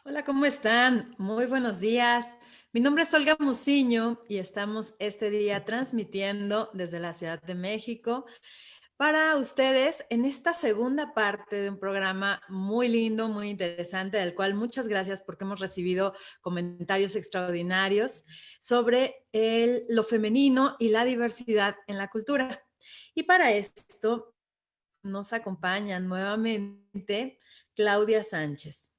Hola, ¿cómo están? Muy buenos días. Mi nombre es Olga Muciño y estamos este día transmitiendo desde la Ciudad de México para ustedes en esta segunda parte de un programa muy lindo, muy interesante, del cual muchas gracias porque hemos recibido comentarios extraordinarios sobre lo femenino y la diversidad en la cultura. Y para esto nos acompaña nuevamente Claudia Sánchez.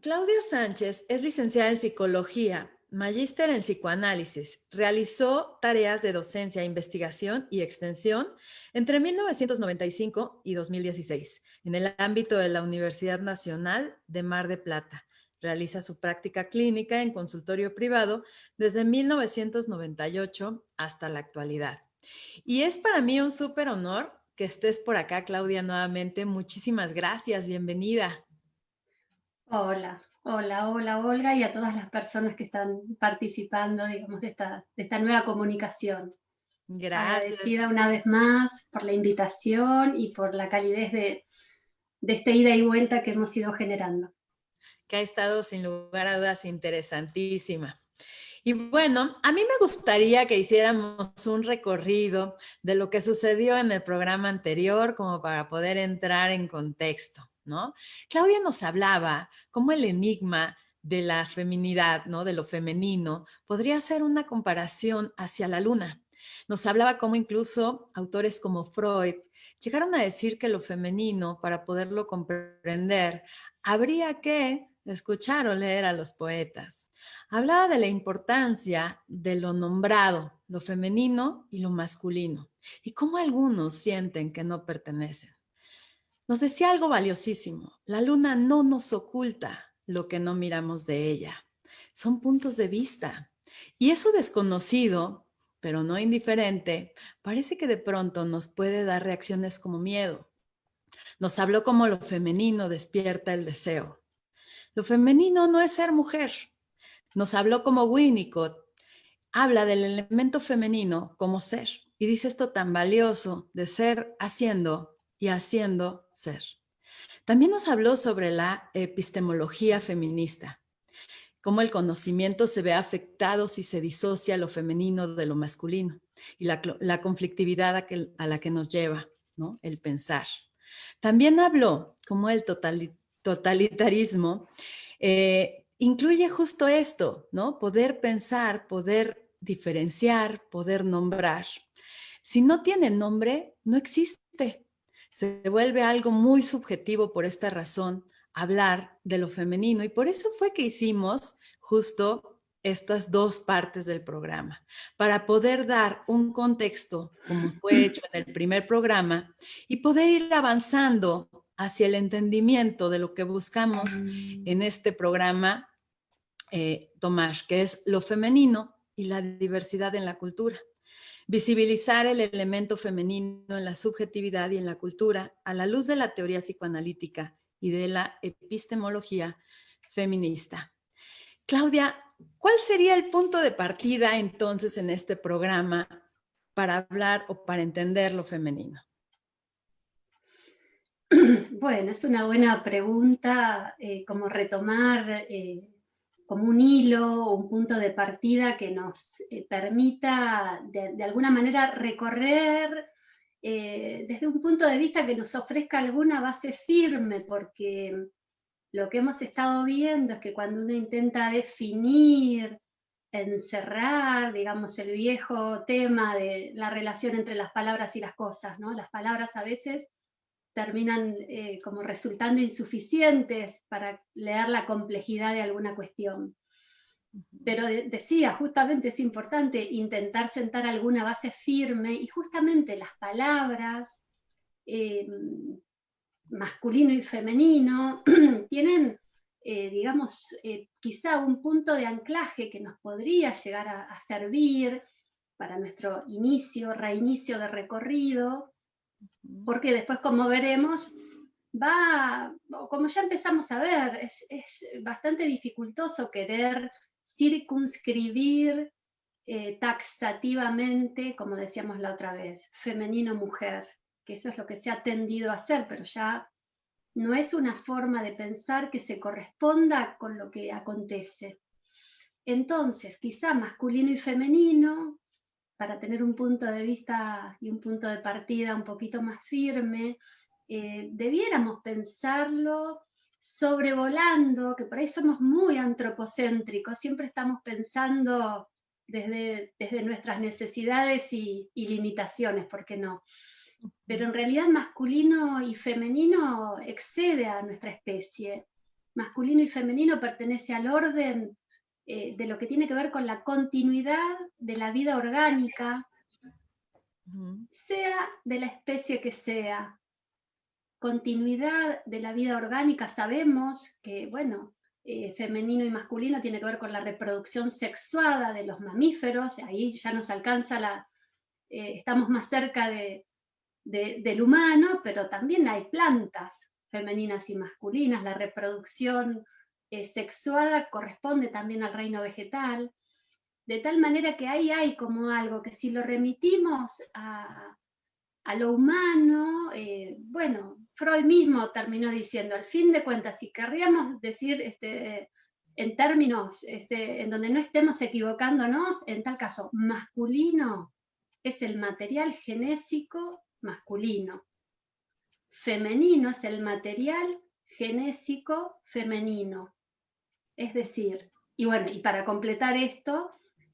Claudia Sánchez es licenciada en psicología, magíster en psicoanálisis. Realizó tareas de docencia, investigación y extensión entre 1995 y 2016 en el ámbito de la Universidad Nacional de Mar de Plata. Realiza su práctica clínica en consultorio privado desde 1998 hasta la actualidad. Y es para mí un súper honor que estés por acá, Claudia, nuevamente. Muchísimas gracias, bienvenida. Hola, hola, hola, Olga, y a todas las personas que están participando, digamos, de esta nueva comunicación. Agradecida Gracias. una vez más por la invitación y por la calidez de esta ida y vuelta que hemos ido generando. Que ha estado sin lugar a dudas interesantísima. Y bueno, a mí me gustaría que hiciéramos un recorrido de lo que sucedió en el programa anterior como para poder entrar en contexto, ¿no? Claudia nos hablaba cómo el enigma de la feminidad, ¿no? De lo femenino, podría ser una comparación hacia la luna. Nos hablaba cómo incluso autores como Freud llegaron a decir que lo femenino, para poderlo comprender, habría que escuchar o leer a los poetas. Hablaba de la importancia de lo nombrado, lo femenino y lo masculino, y cómo algunos sienten que no pertenecen. Nos decía algo valiosísimo: la luna no nos oculta lo que no miramos de ella. Son puntos de vista. Y eso desconocido, pero no indiferente, parece que de pronto nos puede dar reacciones como miedo. Nos habló cómo lo femenino despierta el deseo. Lo femenino no es ser mujer. Nos habló como Winnicott habla del elemento femenino como ser y dice esto tan valioso de ser haciendo y haciendo ser. También nos habló sobre la epistemología feminista, cómo el conocimiento se ve afectado si se disocia lo femenino de lo masculino y la conflictividad a la que nos lleva, ¿no? El pensar. También habló cómo el totalitarismo incluye justo esto, ¿no? Poder pensar, poder diferenciar, poder nombrar. Si no tiene nombre, no existe. Se vuelve algo muy subjetivo. Por esta razón, hablar de lo femenino, y por eso fue que hicimos justo estas dos partes del programa, para poder dar un contexto, como fue hecho en el primer programa, y poder ir avanzando hacia el entendimiento de lo que buscamos en este programa, tomar, que es lo femenino y la diversidad en la cultura. Visibilizar el elemento femenino en la subjetividad y en la cultura a la luz de la teoría psicoanalítica y de la epistemología feminista. Claudia, ¿cuál sería el punto de partida entonces en este programa para hablar o para entender lo femenino? Bueno, es una buena pregunta, como retomar como un hilo, un punto de partida que nos permita de alguna manera recorrer desde un punto de vista que nos ofrezca alguna base firme, porque lo que hemos estado viendo es que cuando uno intenta definir, encerrar, digamos, el viejo tema de la relación entre las palabras y las cosas, ¿no? Las palabras a veces terminan como resultando insuficientes para leer la complejidad de alguna cuestión. Pero decía, justamente es importante intentar sentar alguna base firme y justamente las palabras eh, masculino y femenino tienen, digamos, quizá un punto de anclaje que nos podría llegar a servir para nuestro inicio, reinicio de recorrido, porque después, como veremos, va, como ya empezamos a ver, es bastante dificultoso querer circunscribir taxativamente, como decíamos la otra vez, femenino-mujer, que eso es lo que se ha tendido a hacer, pero ya no es una forma de pensar que se corresponda con lo que acontece. Entonces, quizá masculino y femenino, para tener un punto de vista y un punto de partida un poquito más firme, debiéramos pensarlo sobrevolando, que por ahí somos muy antropocéntricos, siempre estamos pensando desde nuestras necesidades y limitaciones, ¿por qué no? Pero en realidad masculino y femenino excede a nuestra especie. Masculino y femenino pertenece al orden de lo que tiene que ver con la continuidad de la vida orgánica, sea de la especie que sea. Continuidad de la vida orgánica, sabemos que, bueno, femenino y masculino tiene que ver con la reproducción sexuada de los mamíferos, ahí ya nos alcanza estamos más cerca del humano, pero también hay plantas femeninas y masculinas, la reproducción sexuada corresponde también al reino vegetal, de tal manera que ahí hay como algo que si lo remitimos a lo humano, bueno, Freud mismo terminó diciendo, al fin de cuentas, si querríamos decir en términos en donde no estemos equivocándonos, en tal caso, masculino es el material genésico masculino, femenino es el material genésico femenino. Es decir, y bueno, y para completar esto,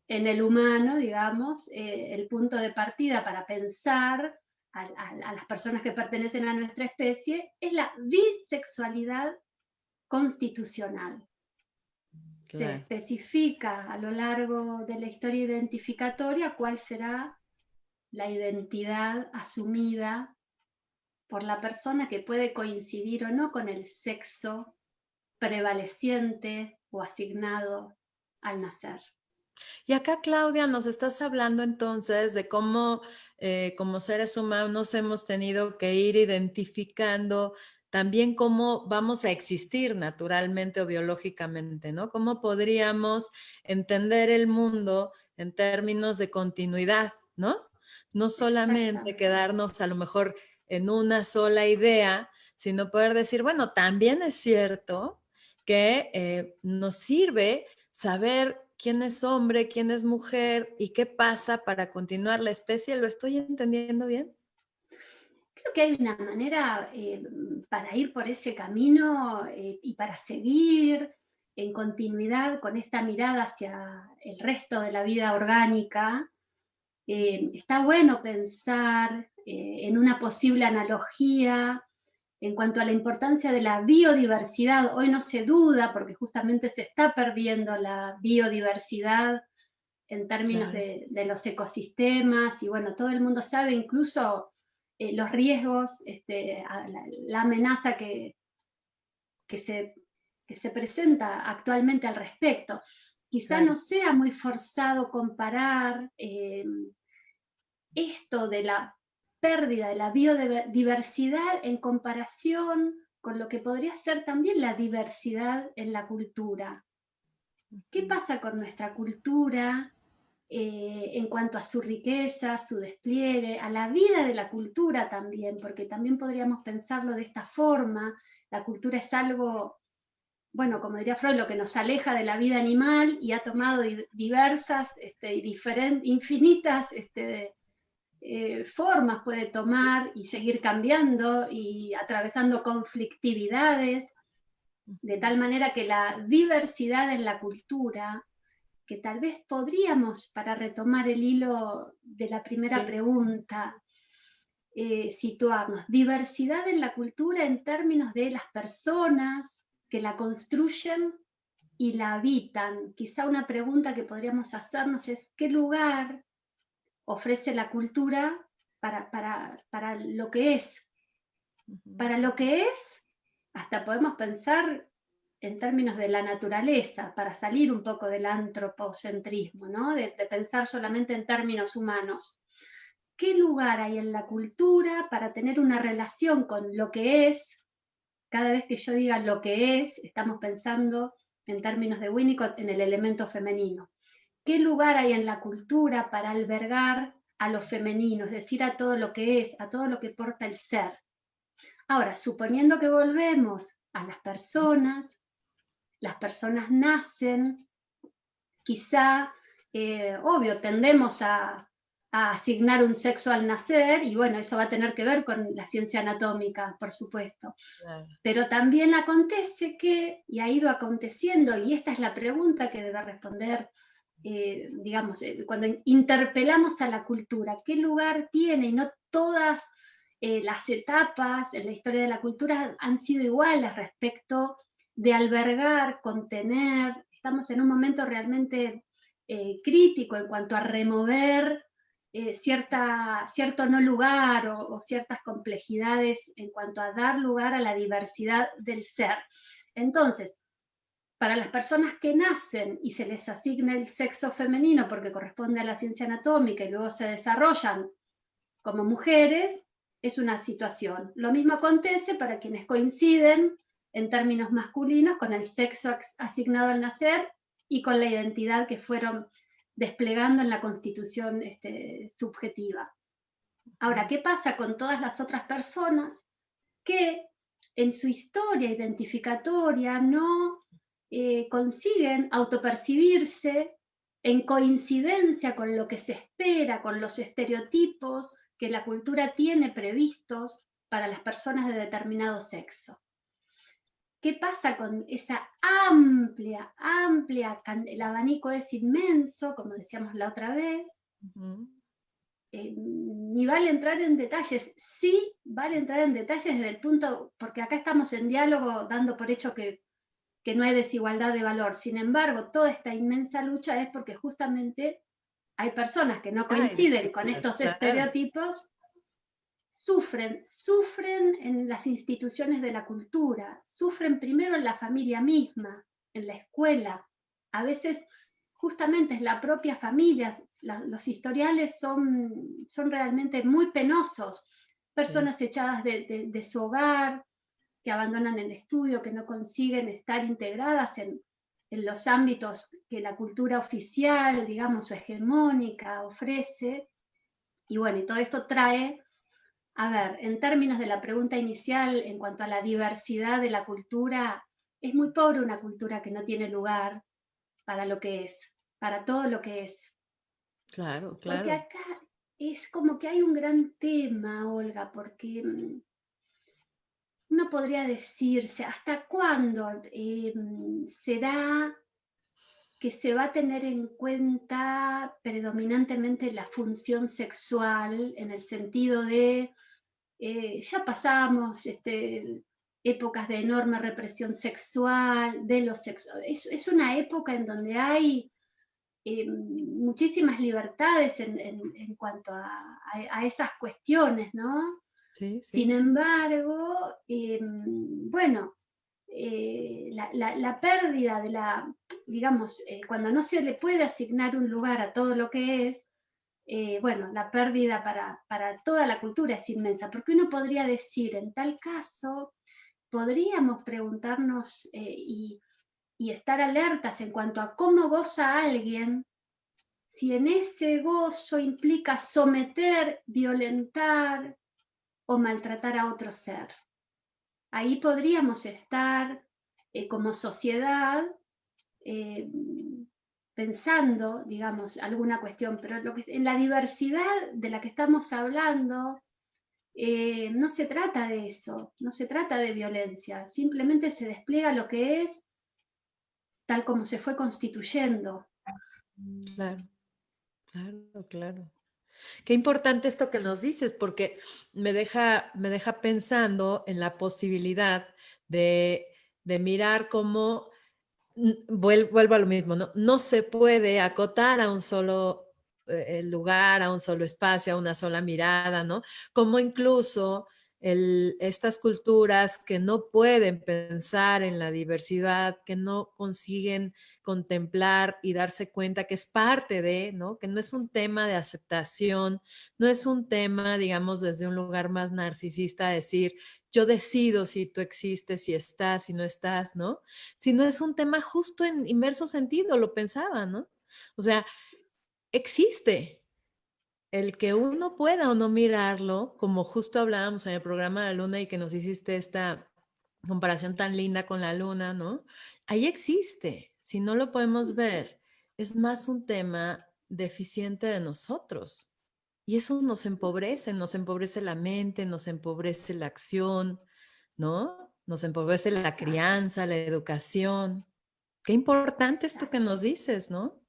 en el humano, digamos, el punto de partida para pensar a las personas que pertenecen a nuestra especie es la bisexualidad constitucional. Se Claro. especifica a lo largo de la historia identificatoria cuál será la identidad asumida por la persona, que puede coincidir o no con el sexo prevaleciente o asignado al nacer. Y acá, Claudia, nos estás hablando entonces de cómo como seres humanos hemos tenido que ir identificando también cómo vamos a existir naturalmente o biológicamente, ¿no? Cómo podríamos entender el mundo en términos de continuidad, ¿no? No solamente Exactamente. quedarnos a lo mejor en una sola idea, sino poder decir, bueno, también es cierto que nos sirve saber quién es hombre, quién es mujer y qué pasa para continuar la especie. ¿Lo estoy entendiendo bien? Creo que hay una manera para ir por ese camino y para seguir en continuidad con esta mirada hacia el resto de la vida orgánica. Está bueno pensar en una posible analogía en cuanto a la importancia de la biodiversidad. Hoy no se duda porque justamente se está perdiendo la biodiversidad en términos Claro. de los ecosistemas, y bueno, todo el mundo sabe incluso los riesgos, la amenaza que, se, que se presenta actualmente al respecto. Quizá Claro. no sea muy forzado comparar esto de la pérdida de la biodiversidad en comparación con lo que podría ser también la diversidad en la cultura. ¿Qué pasa con nuestra cultura en cuanto a su riqueza, su despliegue, a la vida de la cultura también? Porque también podríamos pensarlo de esta forma. La cultura es algo, bueno, como diría Freud, lo que nos aleja de la vida animal y ha tomado diversas infinitas formas puede tomar y seguir cambiando y atravesando conflictividades, de tal manera que la diversidad en la cultura, que tal vez podríamos, para retomar el hilo de la primera Sí. pregunta, situarnos, diversidad en la cultura en términos de las personas que la construyen y la habitan. Quizá una pregunta que podríamos hacernos es, ¿qué lugar ofrece la cultura para lo que es? Para lo que es, hasta podemos pensar en términos de la naturaleza, para salir un poco del antropocentrismo, ¿no? de pensar solamente en términos humanos. ¿Qué lugar hay en la cultura para tener una relación con lo que es? Cada vez que yo diga lo que es, estamos pensando en términos de Winnicott en el elemento femenino. ¿Qué lugar hay en la cultura para albergar a lo femenino, es decir, a todo lo que es, a todo lo que porta el ser? Ahora, suponiendo que volvemos a las personas nacen, quizá, obvio, tendemos a asignar un sexo al nacer, y bueno, eso va a tener que ver con la ciencia anatómica, por supuesto. Claro. Pero también acontece que, y ha ido aconteciendo, y esta es la pregunta que debe responder, digamos, cuando interpelamos a la cultura, ¿qué lugar tiene? Y no todas las etapas en la historia de la cultura han sido iguales respecto de albergar, contener. Estamos en un momento realmente crítico en cuanto a remover cierto no lugar o ciertas complejidades en cuanto a dar lugar a la diversidad del ser. Entonces, para las personas que nacen y se les asigna el sexo femenino porque corresponde a la ciencia anatómica y luego se desarrollan como mujeres, es una situación. Lo mismo acontece para quienes coinciden en términos masculinos con el sexo asignado al nacer y con la identidad que fueron desplegando en la constitución subjetiva. Ahora, ¿qué pasa con todas las otras personas que en su historia identificatoria no consiguen autopercibirse en coincidencia con lo que se espera, con los estereotipos que la cultura tiene previstos para las personas de determinado sexo? ¿Qué pasa con esa amplia, el abanico es inmenso, como decíamos la otra vez? Ni vale entrar en detalles, sí vale entrar en detalles desde el punto, porque acá estamos en diálogo dando por hecho que no hay desigualdad de valor. Sin embargo, toda esta inmensa lucha es porque justamente hay personas que no coinciden con estos estereotipos, sufren en las instituciones de la cultura, sufren primero en la familia misma, en la escuela. A veces justamente es la propia familia, los historiales son realmente muy penosos. Personas echadas de su hogar, que abandonan el estudio, que no consiguen estar integradas en los ámbitos que la cultura oficial, digamos, o hegemónica ofrece. Y bueno, y todo esto trae, a ver, en términos de la pregunta inicial, en cuanto a la diversidad de la cultura, es muy pobre una cultura que no tiene lugar para lo que es, para todo lo que es. Claro, Porque claro. acá es como que hay un gran tema, Olga, porque no podría decirse hasta cuándo será que se va a tener en cuenta predominantemente la función sexual en el sentido de ya pasamos épocas de enorme represión sexual, de lo sexual. Es una época en donde hay muchísimas libertades en cuanto a esas cuestiones, ¿no? Sí, sí, Sin sí. embargo, bueno, la pérdida de digamos, cuando no se le puede asignar un lugar a todo lo que es, bueno, la pérdida para toda la cultura es inmensa, porque uno podría decir, en tal caso, podríamos preguntarnos y estar alertas en cuanto a cómo goza alguien, si en ese gozo implica someter, violentar o maltratar a otro ser. Ahí podríamos estar como sociedad eh, pensando, digamos, alguna cuestión, pero en la diversidad de la que estamos hablando, no se trata de eso, no se trata de violencia, simplemente se despliega lo que es tal como se fue constituyendo. Claro, claro, claro. Qué importante esto que nos dices, porque me deja pensando en la posibilidad de mirar cómo vuelvo a lo mismo, ¿no? No se puede acotar a un solo lugar, a un solo espacio, a una sola mirada, ¿no? Como incluso estas culturas que no pueden pensar en la diversidad, que no consiguen contemplar y darse cuenta que es parte de, ¿no? Que no es un tema de aceptación, no es un tema, digamos, desde un lugar más narcisista, decir, yo decido si tú existes, si estás, si no estás, ¿no? Si no es un tema justo en inverso sentido, lo pensaba, ¿no? O sea, existe. el que uno pueda o no mirarlo, como justo hablábamos en el programa de la luna y que nos hiciste esta comparación tan linda con la luna, ¿no? Ahí existe. Si no lo podemos ver, es más un tema deficiente de nosotros. Y eso nos empobrece la mente, nos empobrece la acción, ¿no? Nos empobrece la Exacto. crianza, la educación. Qué importante esto que nos dices, ¿no?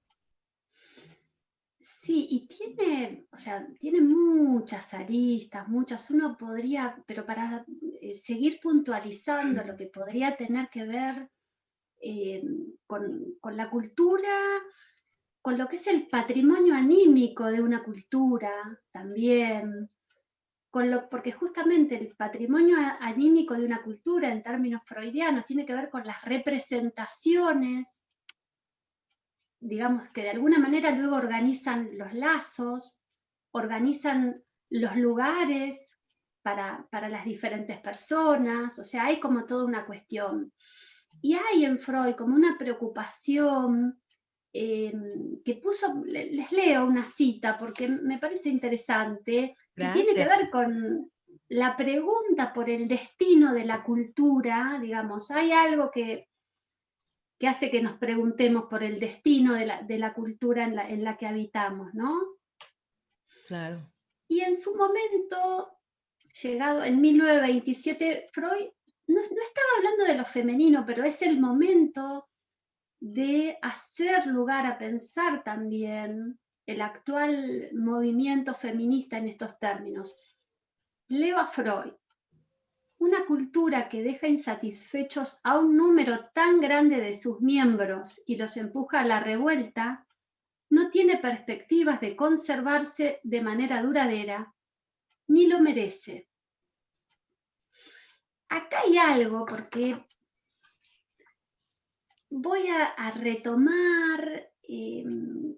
Sí, y tiene, o sea, tiene muchas aristas, muchas. Uno podría, pero para seguir puntualizando lo que podría tener que ver eh, con la cultura, con lo que es el patrimonio anímico de una cultura también, porque justamente el patrimonio anímico de una cultura en términos freudianos tiene que ver con las representaciones, digamos, que de alguna manera luego organizan los lazos, organizan los lugares para las diferentes personas, o sea, hay como toda una cuestión. Y hay en Freud como una preocupación que puso, les leo una cita porque me parece interesante, que tiene que ver Gracias. con la pregunta por el destino de la cultura, digamos, hay algo que hace que nos preguntemos por el destino de la cultura en la que habitamos, ¿no? Claro. Y en su momento, llegado en 1927, Freud no estaba hablando de lo femenino, pero es el momento de hacer lugar a pensar también el actual movimiento feminista en estos términos. Leo a Freud. Una cultura que deja insatisfechos a un número tan grande de sus miembros y los empuja a la revuelta, no tiene perspectivas de conservarse de manera duradera, ni lo merece. Acá hay algo, porque voy a retomar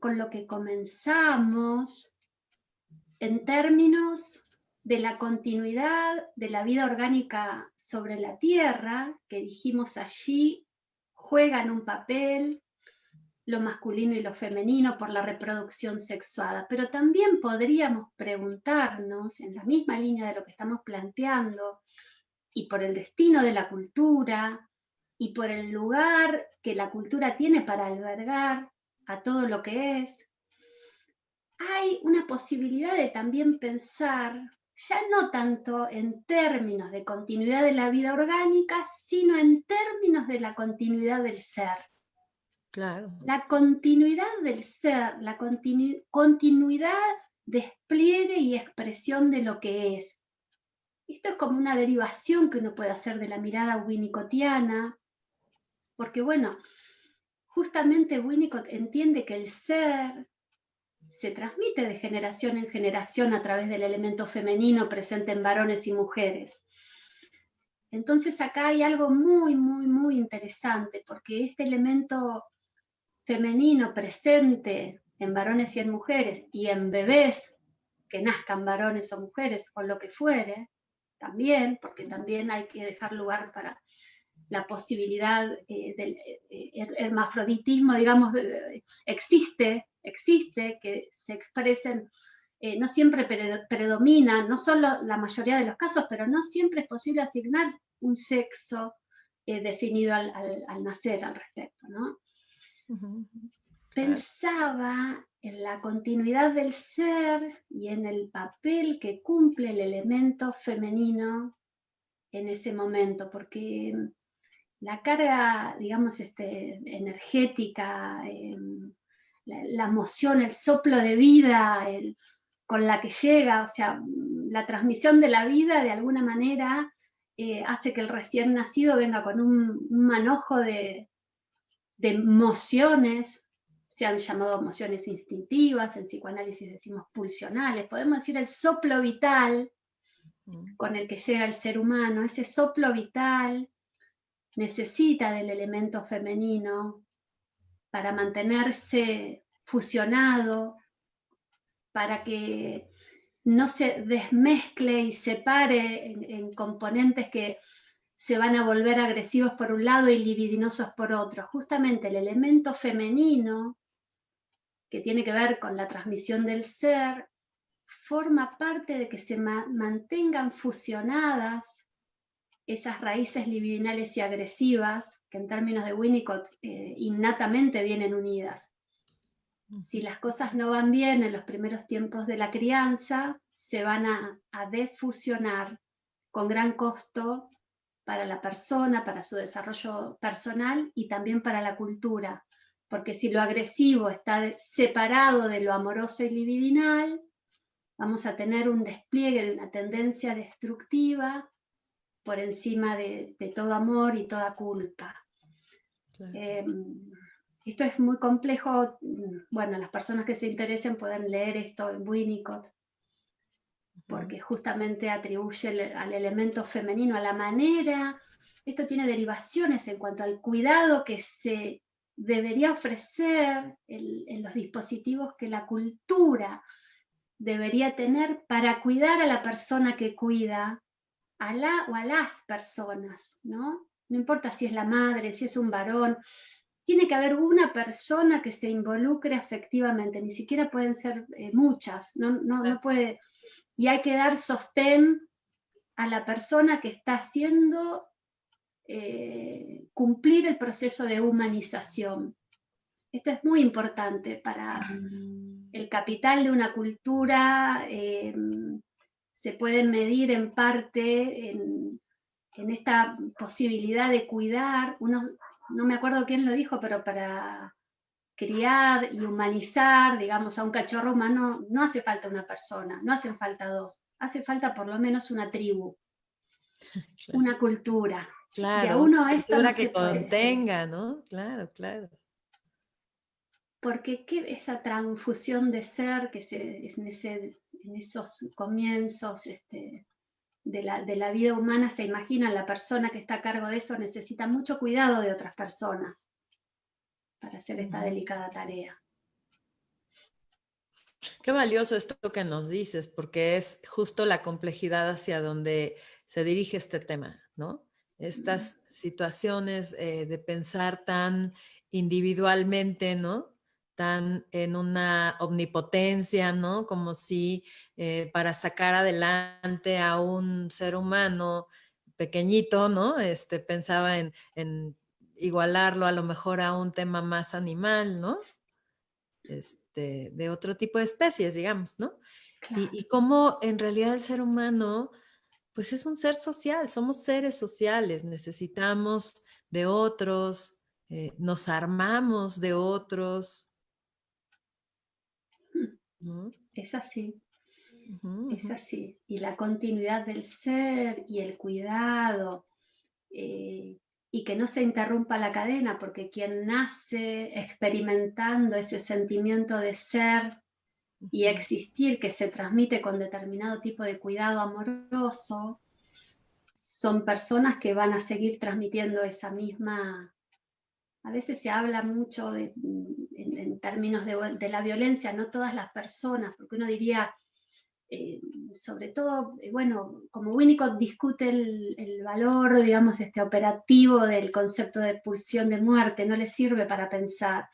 con lo que comenzamos en términos de la continuidad de la vida orgánica sobre la Tierra, que dijimos allí juegan un papel lo masculino y lo femenino por la reproducción sexuada, pero también podríamos preguntarnos, en la misma línea de lo que estamos planteando, y por el destino de la cultura, y por el lugar que la cultura tiene para albergar a todo lo que es, hay una posibilidad de también pensar, ya no tanto en términos de continuidad de la vida orgánica, sino en términos de la continuidad del ser. Claro. La continuidad del ser, la continuidad, despliegue y expresión de lo que es. Esto es como una derivación que uno puede hacer de la mirada winnicottiana, porque bueno, justamente Winnicott entiende que el ser se transmite de generación en generación a través del elemento femenino presente en varones y mujeres. Entonces acá hay algo muy, muy, muy interesante, porque este elemento femenino presente en varones y en mujeres, y en bebés que nazcan varones o mujeres, o lo que fuere, también, porque también hay que dejar lugar para la posibilidad del hermafroditismo, digamos, existe, que se expresen, no siempre predomina, no son la mayoría de los casos, pero no siempre es posible asignar un sexo definido al nacer al respecto, ¿no? Ujú. Claro. Pensaba en la continuidad del ser y en el papel que cumple el elemento femenino en ese momento, porque la carga, digamos, energética, la emoción, el soplo de vida con la que llega, o sea, la transmisión de la vida de alguna manera hace que el recién nacido venga con un manojo de emociones, se han llamado emociones instintivas, en psicoanálisis decimos pulsionales, podemos decir el soplo vital con el que llega el ser humano, ese soplo vital necesita del elemento femenino para mantenerse fusionado, para que no se desmezcle y separe en componentes que se van a volver agresivos por un lado y libidinosos por otro. Justamente el elemento femenino, que tiene que ver con la transmisión del ser, forma parte de que se mantengan fusionadas esas raíces libidinales y agresivas, que en términos de Winnicott innatamente vienen unidas. Si las cosas no van bien en los primeros tiempos de la crianza, se van a defusionar con gran costo para la persona, para su desarrollo personal y también para la cultura. Porque si lo agresivo está separado de lo amoroso y libidinal, vamos a tener un despliegue de una tendencia destructiva por encima de todo amor y toda culpa. Claro. Esto es muy complejo. Bueno, las personas que se interesen pueden leer esto en Winnicott, porque justamente atribuye al elemento femenino, a la manera. Esto tiene derivaciones en cuanto al cuidado que se debería ofrecer en los dispositivos que la cultura debería tener para cuidar a la persona que cuida, a la o a las personas, ¿no? No importa si es la madre, si es un varón, tiene que haber una persona que se involucre afectivamente, ni siquiera pueden ser muchas, no puede, y hay que dar sostén a la persona que está haciendo cumplir el proceso de humanización. Esto es muy importante para el capital de una cultura. Se puede medir en parte en esta posibilidad de cuidar. No me acuerdo quién lo dijo, pero para criar y humanizar, digamos, a un cachorro humano no hace falta una persona, no hacen falta dos, hace falta por lo menos una tribu, Claro. una cultura. De a Claro, uno una esto no cultura se que puede. contenga, ¿no? Claro, claro. Porque esa transfusión de ser que en esos comienzos de la vida humana, se imagina la persona que está a cargo de eso necesita mucho cuidado de otras personas para hacer esta delicada tarea. Qué valioso esto que nos dices, porque es justo la complejidad hacia donde se dirige este tema, ¿no? Estas situaciones de pensar tan individualmente, ¿no? Tan en una omnipotencia, ¿no? Como si para sacar adelante a un ser humano pequeñito, ¿no? Pensaba en igualarlo a lo mejor a un tema más animal, ¿no? De otro tipo de especies, digamos, ¿no? Claro. Y cómo en realidad el ser humano, pues es un ser social, somos seres sociales, necesitamos de otros, nos armamos de otros, ¿no? Es así, Ujú, es ujú. así. Y la continuidad del ser y el cuidado, y que no se interrumpa la cadena, porque quien nace experimentando ese sentimiento de ser y existir que se transmite con determinado tipo de cuidado amoroso, son personas que van a seguir transmitiendo esa misma. A veces se habla mucho en términos de la violencia, no todas las personas, porque uno diría, sobre todo, bueno, como Winnicott discute el valor, digamos, operativo del concepto de pulsión de muerte, no le sirve para pensar.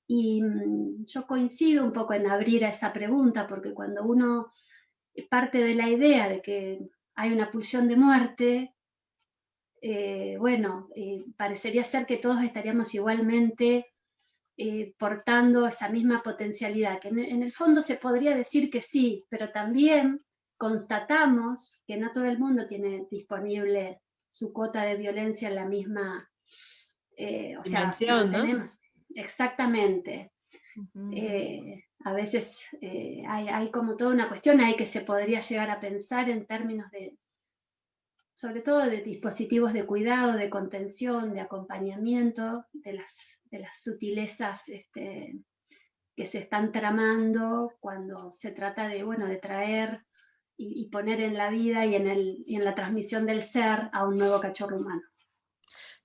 Y yo coincido un poco en abrir a esa pregunta, porque cuando uno parte de la idea de que hay una pulsión de muerte, bueno, parecería ser que todos estaríamos igualmente portando esa misma potencialidad, que en el fondo se podría decir que sí, pero también constatamos que no todo el mundo tiene disponible su cuota de violencia en la misma, o sea, Dimensión, ¿no? mantenemos exactamente. Ujú. A veces hay como toda una cuestión ahí que se podría llegar a pensar en términos de, sobre todo de dispositivos de cuidado, de contención, de acompañamiento, de las sutilezas que se están tramando cuando se trata de, bueno, de traer y poner en la vida y en la transmisión del ser a un nuevo cachorro humano.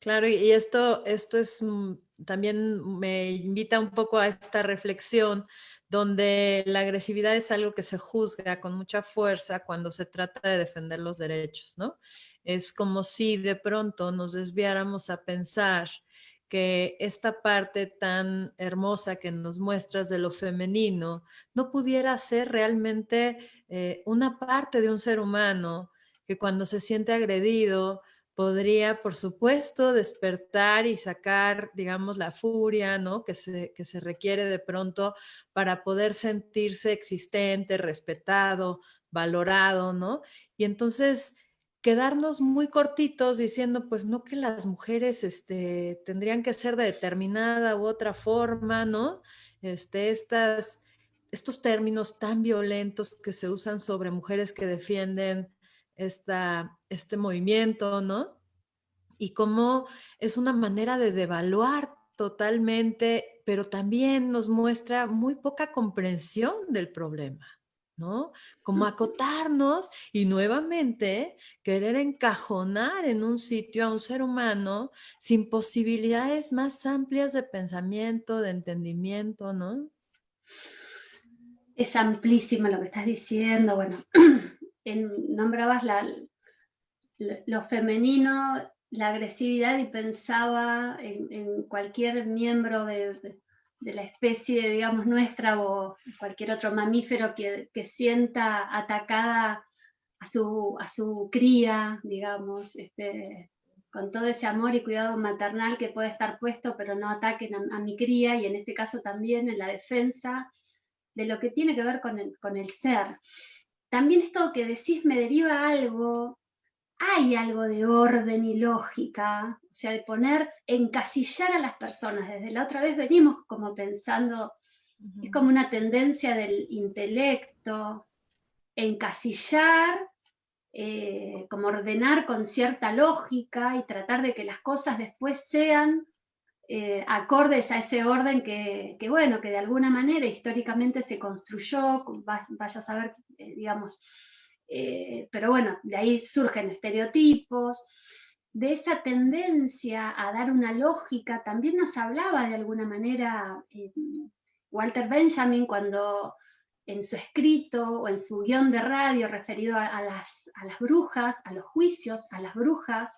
Claro, y esto es también me invita un poco a esta reflexión donde la agresividad es algo que se juzga con mucha fuerza cuando se trata de defender los derechos, ¿no? Es como si de pronto nos desviáramos a pensar que esta parte tan hermosa que nos muestras de lo femenino no pudiera ser realmente una parte de un ser humano que cuando se siente agredido podría, por supuesto, despertar y sacar, digamos, la furia, ¿no? Que se requiere de pronto para poder sentirse existente, respetado, valorado, ¿no? Y entonces quedarnos muy cortitos diciendo, pues no que las mujeres tendrían que ser de determinada u otra forma, ¿no? Estos términos tan violentos que se usan sobre mujeres que defienden este movimiento, ¿no? Y cómo es una manera de devaluar totalmente, pero también nos muestra muy poca comprensión del problema, ¿no? Como acotarnos y nuevamente querer encajonar en un sitio a un ser humano sin posibilidades más amplias de pensamiento, de entendimiento, ¿no? Es amplísimo lo que estás diciendo. Bueno, nombrabas lo femenino, la agresividad, y pensaba en cualquier miembro de la especie, digamos, nuestra, o cualquier otro mamífero que sienta atacada a su cría, digamos, con todo ese amor y cuidado maternal que puede estar puesto, pero no ataquen a mi cría, y en este caso también en la defensa de lo que tiene que ver con el ser. También esto que decís me deriva algo, hay algo de orden y lógica, o sea, de encasillar a las personas. Desde la otra vez venimos como pensando, es como una tendencia del intelecto, encasillar, como ordenar con cierta lógica y tratar de que las cosas después sean acordes a ese orden bueno, que de alguna manera históricamente se construyó, vaya a saber, digamos, pero bueno, de ahí surgen estereotipos. De esa tendencia a dar una lógica también nos hablaba de alguna manera Walter Benjamin, cuando en su escrito o en su guión de radio referido a las brujas, a los juicios, a las brujas,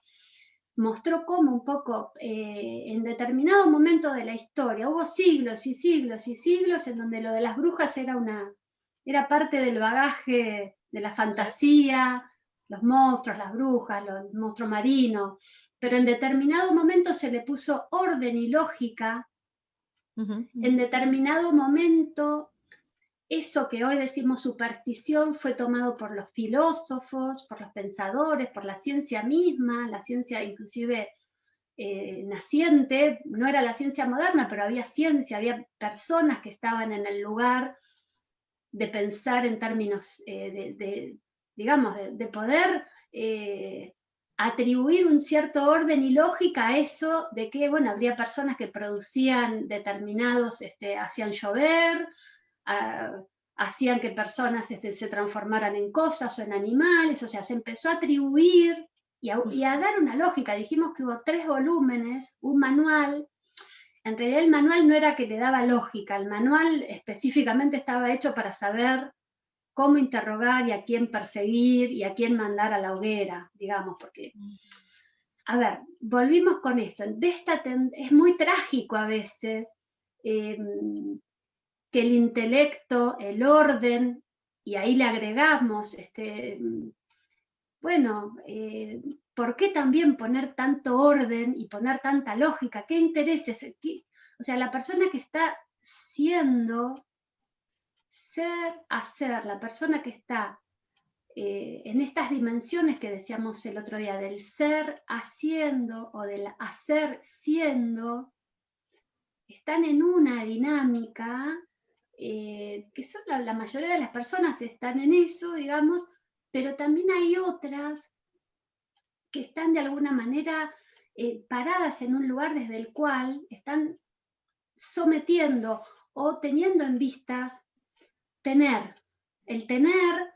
mostró cómo un poco en determinado momento de la historia hubo siglos y siglos y siglos en donde lo de las brujas era parte del bagaje de la fantasía, los monstruos, las brujas, los monstruos marinos, pero en determinado momento se le puso orden y lógica. En determinado momento eso que hoy decimos superstición fue tomado por los filósofos, por los pensadores, por la ciencia misma, la ciencia inclusive naciente. No era la ciencia moderna, pero había ciencia, había personas que estaban en el lugar de pensar en términos digamos, de poder atribuir un cierto orden y lógica a eso, de que, bueno, habría personas que producían determinados, hacían llover, hacían que personas se transformaran en cosas o en animales, o sea, se empezó a atribuir y a dar una lógica. Dijimos que hubo 3 volúmenes, un manual. En realidad el manual no era que le daba lógica, el manual específicamente estaba hecho para saber cómo interrogar y a quién perseguir y a quién mandar a la hoguera, digamos, porque, a ver, volvimos con esto. Es muy trágico a veces que el intelecto, el orden, y ahí le agregamos, bueno, ¿por qué también poner tanto orden y poner tanta lógica? ¿Qué intereses? O sea, la persona que está siendo, ser, hacer, la persona que está en estas dimensiones que decíamos el otro día, del ser haciendo o del hacer siendo, están en una dinámica que son la mayoría de las personas están en eso, digamos, pero también hay otras que están de alguna manera paradas en un lugar desde el cual están sometiendo o teniendo en vistas el tener,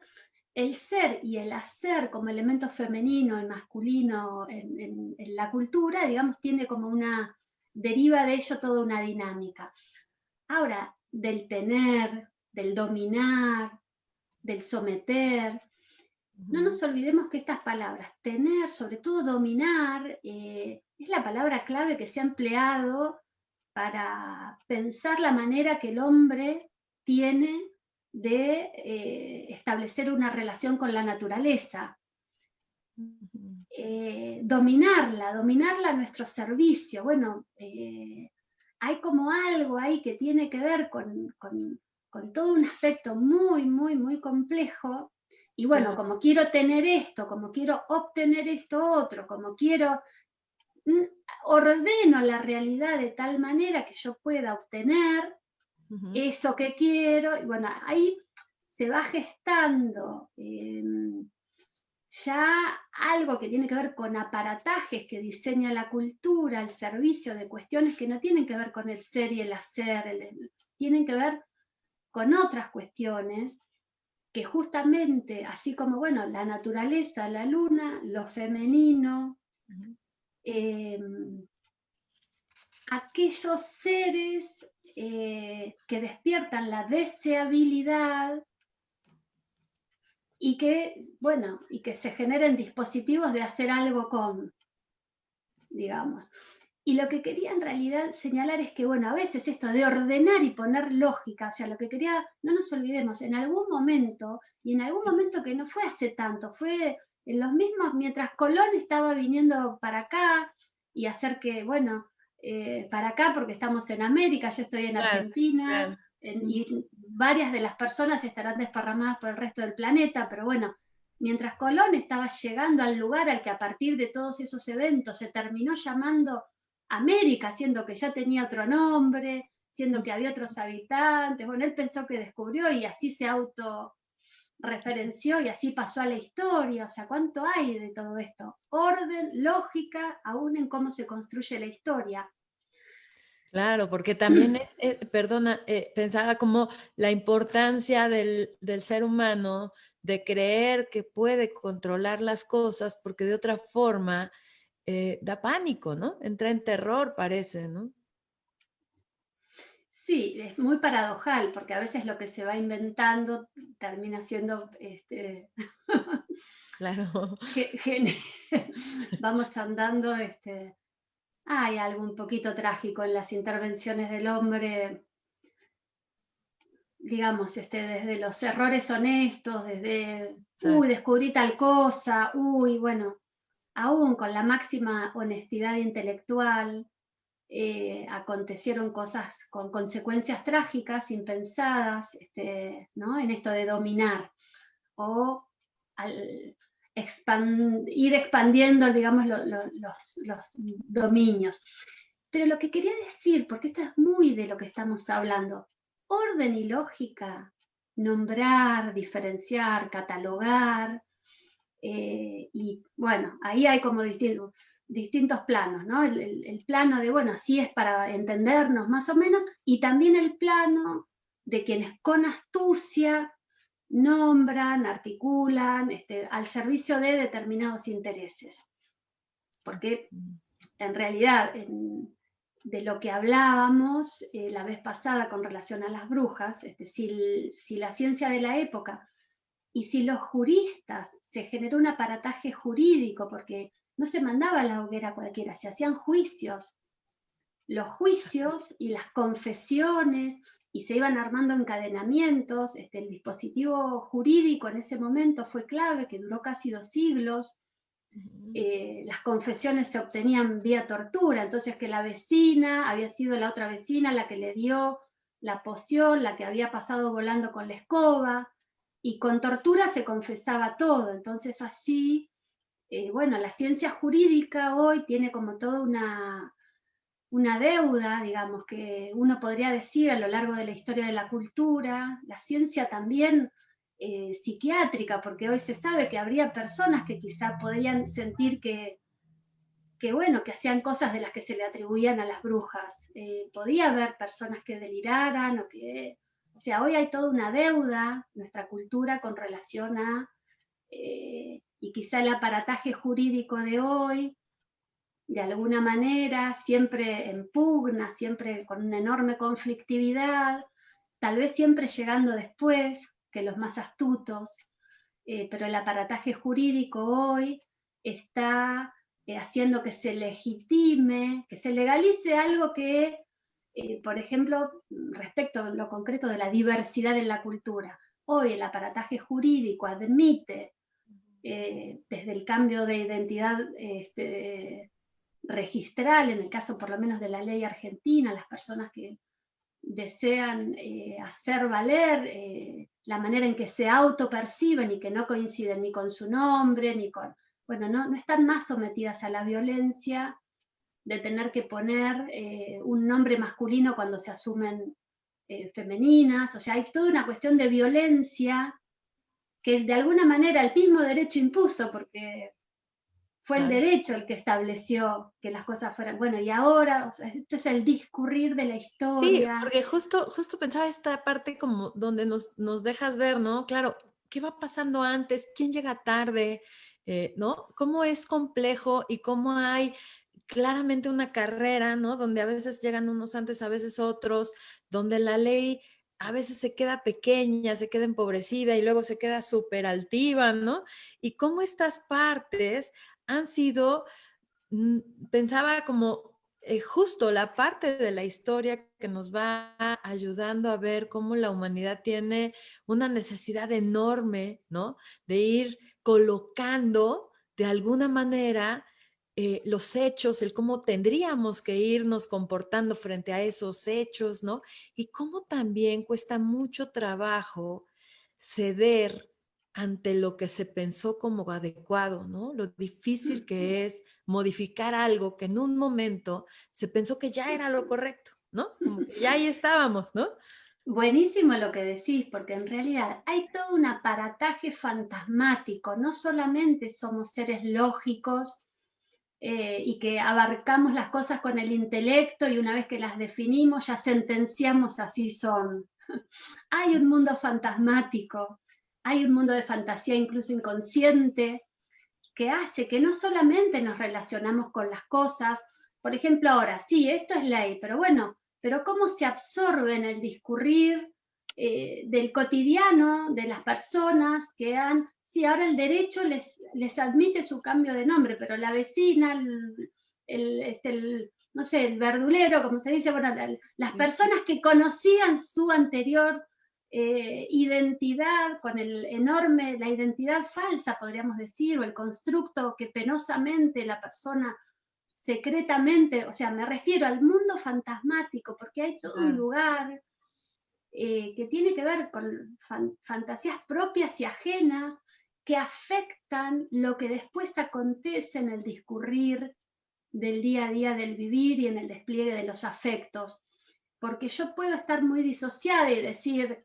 el ser y el hacer como elemento femenino y masculino en la cultura, digamos, tiene como deriva de ello toda una dinámica. Ahora, del tener, del dominar, del someter, no nos olvidemos que estas palabras, tener, sobre todo dominar, es la palabra clave que se ha empleado para pensar la manera que el hombre tiene de establecer una relación con la naturaleza. Dominarla a nuestro servicio. Bueno, hay como algo ahí que tiene que ver con todo un aspecto muy, muy, muy complejo. Y bueno, Claro. como quiero tener esto, como quiero obtener esto otro, como quiero, ordeno la realidad de tal manera que yo pueda obtener eso que quiero. Y bueno, ahí se va gestando ya algo que tiene que ver con aparatajes que diseña la cultura al servicio de cuestiones que no tienen que ver con el ser y el hacer, tienen que ver con otras cuestiones que justamente, así como, bueno, la naturaleza, la luna, lo femenino, eh, aquellos seres que despiertan la deseabilidad y que, bueno, y que se generen dispositivos de hacer algo con, digamos. Y lo que quería en realidad señalar es que, bueno, a veces esto de ordenar y poner lógica, o sea, lo que quería, no nos olvidemos, en algún momento, y en algún momento que no fue hace tanto, fue en los mismos, mientras Colón estaba viniendo para acá y hacer que, bueno, para acá porque estamos en América, yo estoy en Claro, Argentina, claro. y varias de las personas estarán desparramadas por el resto del planeta, pero bueno, mientras Colón estaba llegando al lugar al que a partir de todos esos eventos se terminó llamando América, siendo que ya tenía otro nombre, siendo que había otros habitantes. Bueno, él pensó que descubrió y así se autorreferenció y así pasó a la historia. O sea, ¿cuánto hay de todo esto? Orden, lógica, aún en cómo se construye la historia. Claro, porque también perdona, pensaba como la importancia del ser humano de creer que puede controlar las cosas, porque de otra forma da pánico, ¿no? Entra en terror, parece, ¿no? Sí, es muy paradojal, porque a veces lo que se va inventando termina siendo Claro. vamos andando, hay algo un poquito trágico en las intervenciones del hombre, digamos, desde los errores honestos, desde, uy, Exacto. descubrí tal cosa, uy, bueno, aún con la máxima honestidad intelectual, acontecieron cosas con consecuencias trágicas, impensadas, ¿no? En esto de dominar o al ir expandiendo, digamos, los dominios. Pero lo que quería decir, porque esto es muy de lo que estamos hablando, orden y lógica, nombrar, diferenciar, catalogar, y bueno, ahí hay como distintos planos, ¿no? El plano de, bueno, así es para entendernos más o menos, y también el plano de quienes con astucia nombran, articulan, al servicio de determinados intereses. Porque en realidad, de lo que hablábamos la vez pasada con relación a las brujas, si la ciencia de la época y si los juristas se generó un aparataje jurídico, porque no se mandaba a la hoguera cualquiera, se hacían juicios, los juicios y las confesiones, y se iban armando encadenamientos, el dispositivo jurídico en ese momento fue clave, que duró casi 2 siglos. Las confesiones se obtenían vía tortura, entonces que la vecina había sido la otra vecina la que le dio la poción, la que había pasado volando con la escoba, y con tortura se confesaba todo. Entonces así, bueno, la ciencia jurídica hoy tiene como toda una deuda, digamos, que uno podría decir a lo largo de la historia de la cultura, la ciencia también psiquiátrica, porque hoy se sabe que habría personas que quizá podrían sentir que, bueno, que hacían cosas de las que se le atribuían a las brujas. Podía haber personas que deliraran o sea, hoy hay toda una deuda, nuestra cultura, con relación a, y quizá el aparataje jurídico de hoy, de alguna manera, siempre en pugna, siempre con una enorme conflictividad, tal vez siempre llegando después que los más astutos, pero el aparataje jurídico hoy está haciendo que se legitime, que se legalice algo que, por ejemplo, respecto a lo concreto de la diversidad en la cultura. Hoy el aparataje jurídico admite, desde el cambio de identidad registral, en el caso por lo menos de la ley argentina, las personas que desean hacer valer la manera en que se autoperciben y que no coinciden ni con su nombre, ni con, bueno, no están más sometidas a la violencia de tener que poner un nombre masculino cuando se asumen femeninas. O sea, hay toda una cuestión de violencia que de alguna manera el mismo derecho impuso, porque fue el Claro. derecho el que estableció que las cosas fueran, bueno, y ahora, o sea, esto es el discurrir de la Sí, historia. porque justo pensaba esta parte como donde nos dejas ver, ¿no? Claro, ¿qué va pasando antes? ¿Quién llega tarde? ¿No? ¿Cómo es complejo y cómo hay claramente una carrera, ¿no? Donde a veces llegan unos antes, a veces otros, donde la ley a veces se queda pequeña, se queda empobrecida y luego se queda súper altiva, ¿no? Y cómo estas partes han sido, pensaba como justo la parte de la historia que nos va ayudando a ver cómo la humanidad tiene una necesidad enorme, ¿no? De ir colocando de alguna manera los hechos, el cómo tendríamos que irnos comportando frente a esos hechos, ¿no? Y cómo también cuesta mucho trabajo ceder ante lo que se pensó como adecuado, ¿no? Lo difícil que es modificar algo que en un momento se pensó que ya era lo correcto, ¿no? Como que ya ahí estábamos, ¿no? Buenísimo lo que decís, porque en realidad hay todo un aparataje fantasmático, no solamente somos seres lógicos y que abarcamos las cosas con el intelecto y una vez que las definimos ya sentenciamos así son. Hay un mundo fantasmático, hay un mundo de fantasía incluso inconsciente que hace que no solamente nos relacionamos con las cosas, por ejemplo ahora, sí, esto es ley, pero bueno, pero cómo se absorbe en el discurrir del cotidiano de las personas que han, sí, ahora el derecho les admite su cambio de nombre, pero la vecina, no sé, el verdulero, como se dice, bueno, las personas que conocían su anterior identidad, con la identidad falsa, podríamos decir, o el constructo que penosamente la persona secretamente, o sea, me refiero al mundo fantasmático, porque hay todo un Claro. lugar que tiene que ver con fantasías propias y ajenas que afectan lo que después acontece en el discurrir del día a día del vivir y en el despliegue de los afectos. Porque yo puedo estar muy disociada y decir,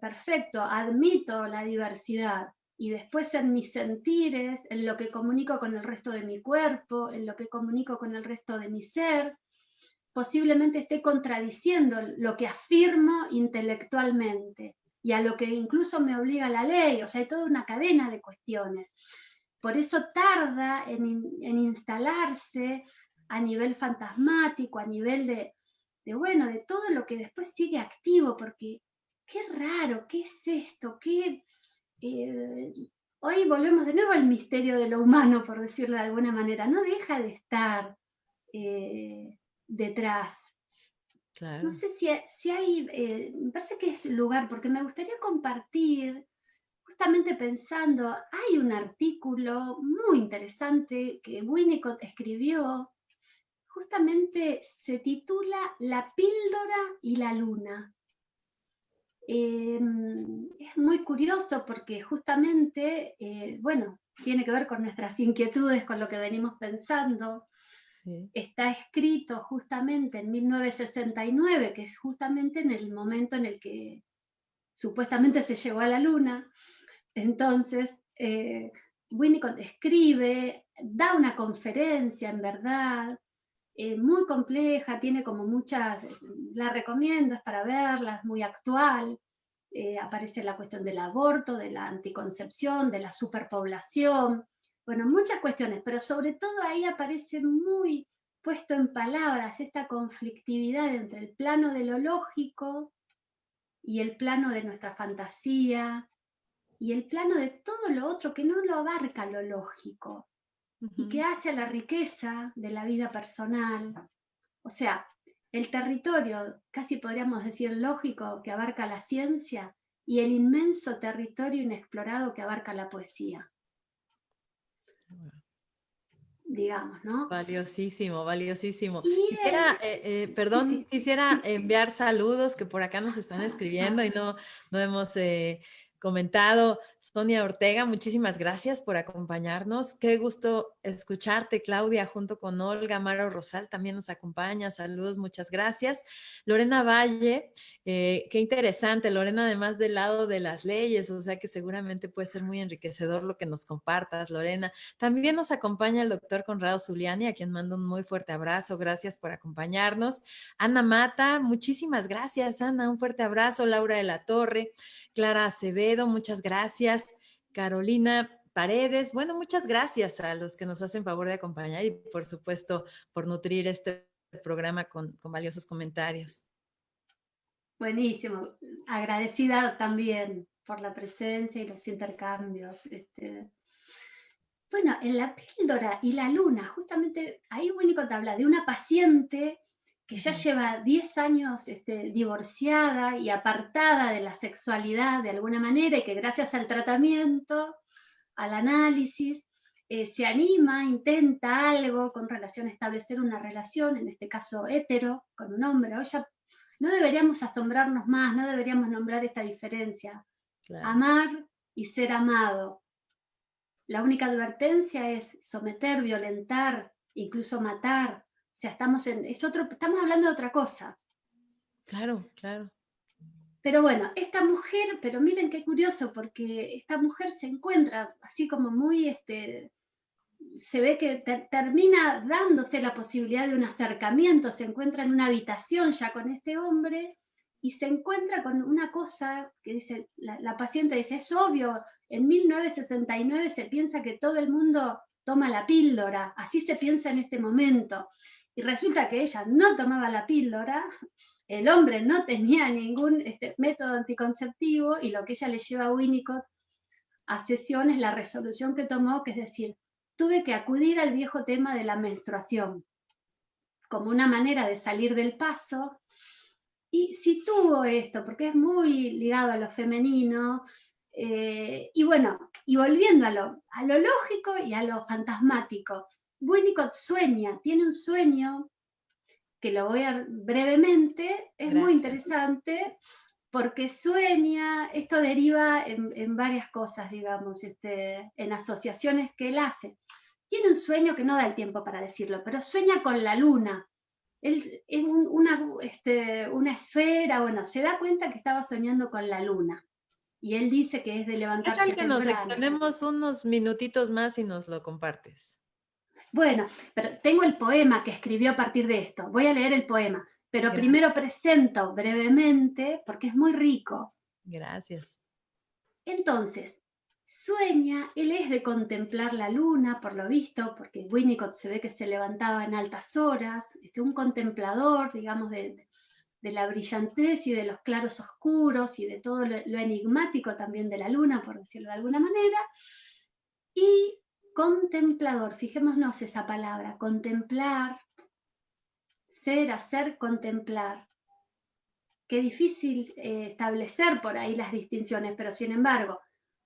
perfecto, admito la diversidad, y después en mis sentires, en lo que comunico con el resto de mi cuerpo, en lo que comunico con el resto de mi ser, posiblemente esté contradiciendo lo que afirmo intelectualmente y a lo que incluso me obliga la ley. O sea, hay toda una cadena de cuestiones. Por eso tarda en instalarse a nivel fantasmático, a nivel bueno, de todo lo que después sigue activo, porque qué raro, ¿qué es esto? Eh, Hoy volvemos de nuevo al misterio de lo humano, por decirlo de alguna manera, no deja de estar eh, detrás. No Claro. sé si hay, me parece que es el lugar, porque me gustaría compartir, justamente pensando, hay un artículo muy interesante que Winnicott escribió, justamente se titula La píldora y la luna. Es muy curioso porque justamente, bueno, tiene que ver con nuestras inquietudes, con lo que venimos pensando. Sí. Está escrito justamente en 1969, que es justamente en el momento en el que supuestamente se llegó a la luna. Entonces, Winnicott escribe, da una conferencia, en verdad, muy compleja, tiene como muchas, la recomiendo, es para verla, es muy actual. Aparece la cuestión del aborto, de la anticoncepción, de la superpoblación, bueno, muchas cuestiones, pero sobre todo ahí aparece muy puesto en palabras esta conflictividad entre el plano de lo lógico y el plano de nuestra fantasía y el plano de todo lo otro que no lo abarca lo lógico. y que hace a la riqueza de la vida personal. O sea, el territorio, casi podríamos decir lógico, que abarca la ciencia, y el inmenso territorio inexplorado que abarca la poesía. Digamos, ¿no? Valiosísimo, valiosísimo. Y Quisiera, perdón, sí, quisiera sí. enviar saludos que por acá nos están escribiendo y no hemos comentado. Sonia Ortega, muchísimas gracias por acompañarnos. Qué gusto escucharte, Claudia, junto con Olga. Maro Rosal también nos acompaña. Saludos, muchas gracias. Lorena Valle, qué interesante, Lorena, además del lado de las leyes, o sea que seguramente puede ser muy enriquecedor lo que nos compartas, Lorena. También nos acompaña el doctor Conrado Zuliani, a quien mando un muy fuerte abrazo. Gracias por acompañarnos. Ana Mata, muchísimas gracias, Ana. Un fuerte abrazo. Laura de la Torre, Clara Acevedo, muchas gracias. Carolina Paredes, bueno, muchas gracias a los que nos hacen favor de acompañar y por supuesto por nutrir este programa con valiosos comentarios. Buenísimo. Agradecida también por la presencia y los intercambios. Bueno, en la píldora y la luna, justamente ahí Winnicott habla de una paciente que ya lleva 10 años divorciada y apartada de la sexualidad de alguna manera, y que gracias al tratamiento, al análisis, se anima, intenta algo con relación a establecer una relación, en este caso hetero, con un hombre. O ya no deberíamos asombrarnos más, no deberíamos nombrar esta diferencia. Claro. Amar y ser amado. La única advertencia es someter, violentar, incluso matar. O sea, estamos hablando de otra cosa. Claro, claro. Pero bueno, esta mujer, pero miren qué curioso, porque esta mujer se encuentra así como muy, se ve que termina dándose la posibilidad de un acercamiento, se encuentra en una habitación ya con este hombre y se encuentra con una cosa que dice, la paciente dice, es obvio, en 1969 se piensa que todo el mundo toma la píldora, así se piensa en este momento. Y resulta que ella no tomaba la píldora, el hombre no tenía ningún método anticonceptivo, y lo que ella le lleva a Winnicott a sesión es la resolución que tomó, que es decir, tuve que acudir al viejo tema de la menstruación como una manera de salir del paso. Y sitúo esto porque es muy ligado a lo femenino, y bueno, y volviendo a lo lógico y a lo fantasmático. Winnicott sueña, tiene un sueño que lo voy a brevemente, es muy interesante porque sueña, esto deriva en varias cosas, digamos, en asociaciones que él hace. Tiene un sueño que no da el tiempo para decirlo, pero sueña con la luna. Él es una esfera, bueno, se da cuenta que estaba soñando con la luna. Y él dice que es de levantarse ¿Qué tal que temprano? nos extendemos unos minutitos más y nos lo compartes? Bueno, pero tengo el poema que escribió a partir de esto. Voy a leer el poema, pero primero presento brevemente porque es muy rico. Gracias. Entonces, sueña, él es de contemplar la luna, por lo visto, porque Winnicott se ve que se levantaba en altas horas, un contemplador, digamos, de la brillantez y de los claros oscuros y de todo lo enigmático también de la luna, por decirlo de alguna manera. Y contemplador, fijémonos esa palabra, contemplar, ser, hacer, contemplar. Qué difícil establecer por ahí las distinciones, pero sin embargo,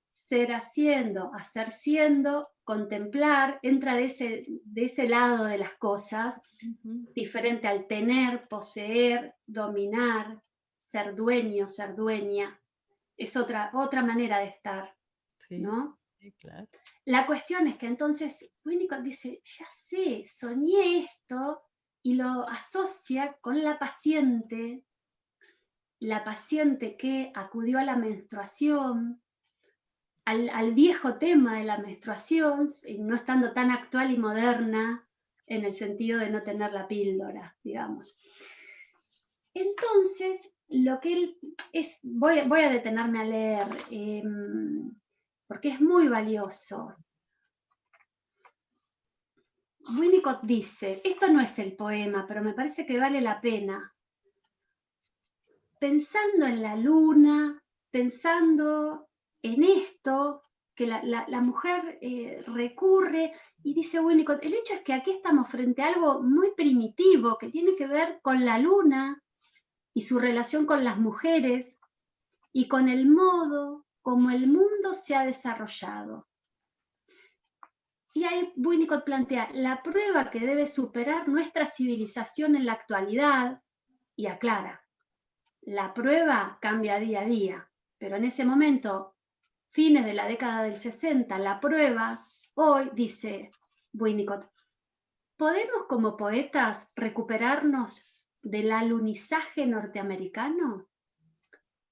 ser haciendo, hacer siendo, contemplar, entra de ese lado de las cosas, diferente al tener, poseer, dominar, ser dueño, ser dueña. Es otra manera de estar, ¿no? Sí, claro. La cuestión es que entonces Winnicott dice, ya sé, soñé esto, y lo asocia con la paciente que acudió a la menstruación, al viejo tema de la menstruación, no estando tan actual y moderna en el sentido de no tener la píldora, digamos. Entonces, lo que él es, voy a detenerme a leer, porque es muy valioso. Winnicott dice, esto no es el poema, pero me parece que vale la pena. Pensando en la luna, pensando en esto, que la mujer recurre y dice Winnicott, el hecho es que aquí estamos frente a algo muy primitivo que tiene que ver con la luna y su relación con las mujeres y con el modo como el mundo se ha desarrollado. Y ahí Winnicott plantea la prueba que debe superar nuestra civilización en la actualidad y aclara, la prueba cambia día a día, pero en ese momento, fines de la década del 60, la prueba, hoy, dice Winnicott, ¿podemos como poetas recuperarnos del alunizaje norteamericano?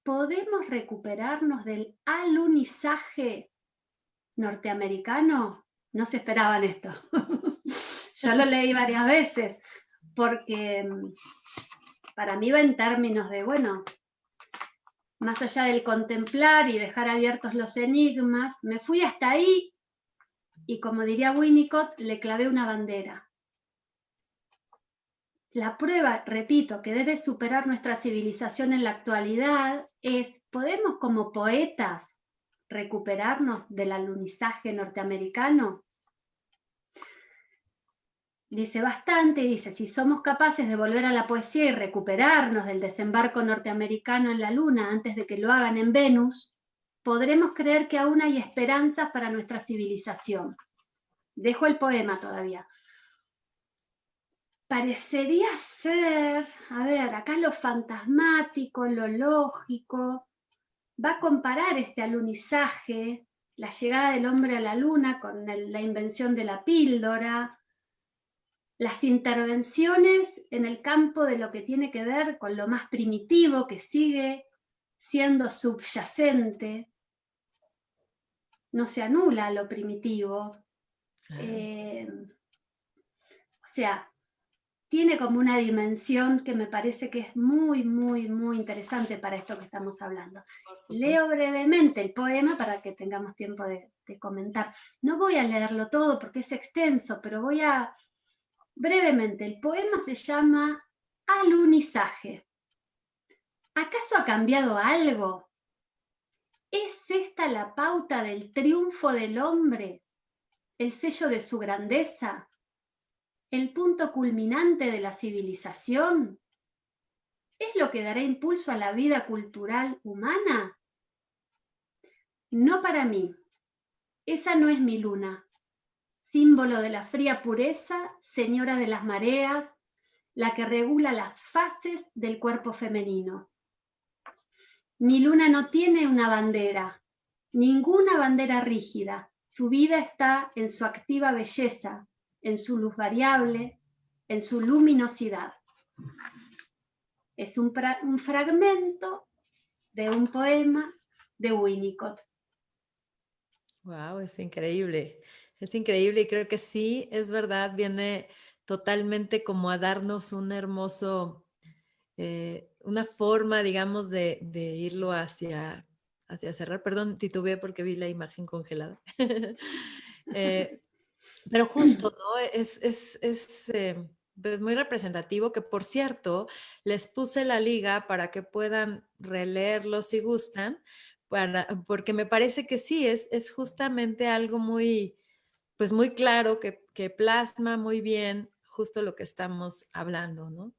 ¿Podemos recuperarnos del alunizaje norteamericano? No se esperaban esto. Yo lo leí varias veces, porque para mí va en términos de, bueno, más allá del contemplar y dejar abiertos los enigmas, me fui hasta ahí y, como diría Winnicott, le clavé una bandera. La prueba, repito, que debe superar nuestra civilización en la actualidad es, ¿podemos como poetas recuperarnos del alunizaje norteamericano? Dice bastante, dice, si somos capaces de volver a la poesía y recuperarnos del desembarco norteamericano en la Luna antes de que lo hagan en Venus, podremos creer que aún hay esperanzas para nuestra civilización. Dejo el poema todavía. Parecería ser, a ver, acá lo fantasmático, lo lógico, va a comparar este alunizaje, la llegada del hombre a la Luna con la invención de la píldora, las intervenciones en el campo de lo que tiene que ver con lo más primitivo que sigue siendo subyacente, no se anula lo primitivo. O sea, tiene como una dimensión que me parece que es muy, muy, muy interesante para esto que estamos hablando. Leo brevemente el poema para que tengamos tiempo de comentar. No voy a leerlo todo porque es extenso, pero voy a brevemente. El poema se llama Alunizaje. ¿Acaso ha cambiado algo? ¿Es esta la pauta del triunfo del hombre? ¿El sello de su grandeza? ¿El punto culminante de la civilización? ¿Es lo que dará impulso a la vida cultural humana? No para mí. Esa no es mi luna, símbolo de la fría pureza, señora de las mareas, la que regula las fases del cuerpo femenino. Mi luna no tiene una bandera, ninguna bandera rígida. Su vida está en su activa belleza, en su luz variable, en su luminosidad. Es un fragmento de un poema de Winnicott. Wow, es increíble. Es increíble y creo que sí, es verdad, viene totalmente como a darnos un hermoso, una forma, digamos, de irlo hacia cerrar. Perdón, titubeé porque vi la imagen congelada. Pero justo, ¿no? Pues muy representativo, que por cierto, les puse la liga para que puedan releerlo si gustan, porque me parece que sí, es justamente algo muy, pues muy claro que plasma muy bien justo lo que estamos hablando, ¿no?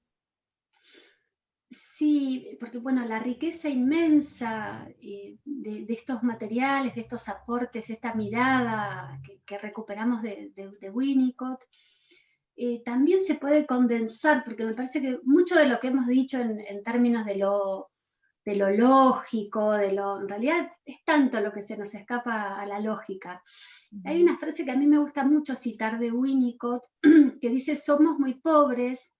Sí, porque bueno, la riqueza inmensa de estos materiales, de estos aportes, esta mirada que recuperamos de Winnicott, también se puede condensar, porque me parece que mucho de lo que hemos dicho en términos de lo lógico, en realidad es tanto lo que se nos escapa a la lógica. Hay una frase que a mí me gusta mucho citar de Winnicott, que dice, somos muy pobres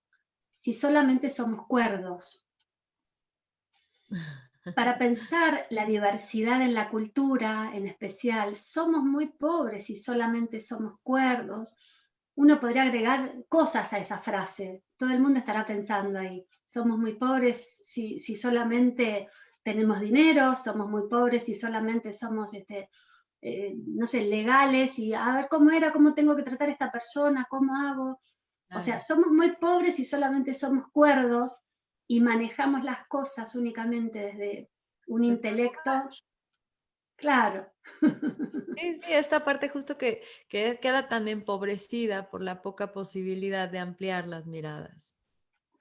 si solamente somos cuerdos. Para pensar la diversidad en la cultura, en especial, somos muy pobres si solamente somos cuerdos. Uno podría agregar cosas a esa frase. Todo el mundo estará pensando ahí. Somos muy pobres si solamente tenemos dinero, somos muy pobres si solamente somos, no sé, legales y a ver cómo tengo que tratar a esta persona, cómo hago. O sea, somos muy pobres si solamente somos cuerdos y manejamos las cosas únicamente desde un intelecto. Claro. Sí, sí, esta parte justo que queda tan empobrecida por la poca posibilidad de ampliar las miradas.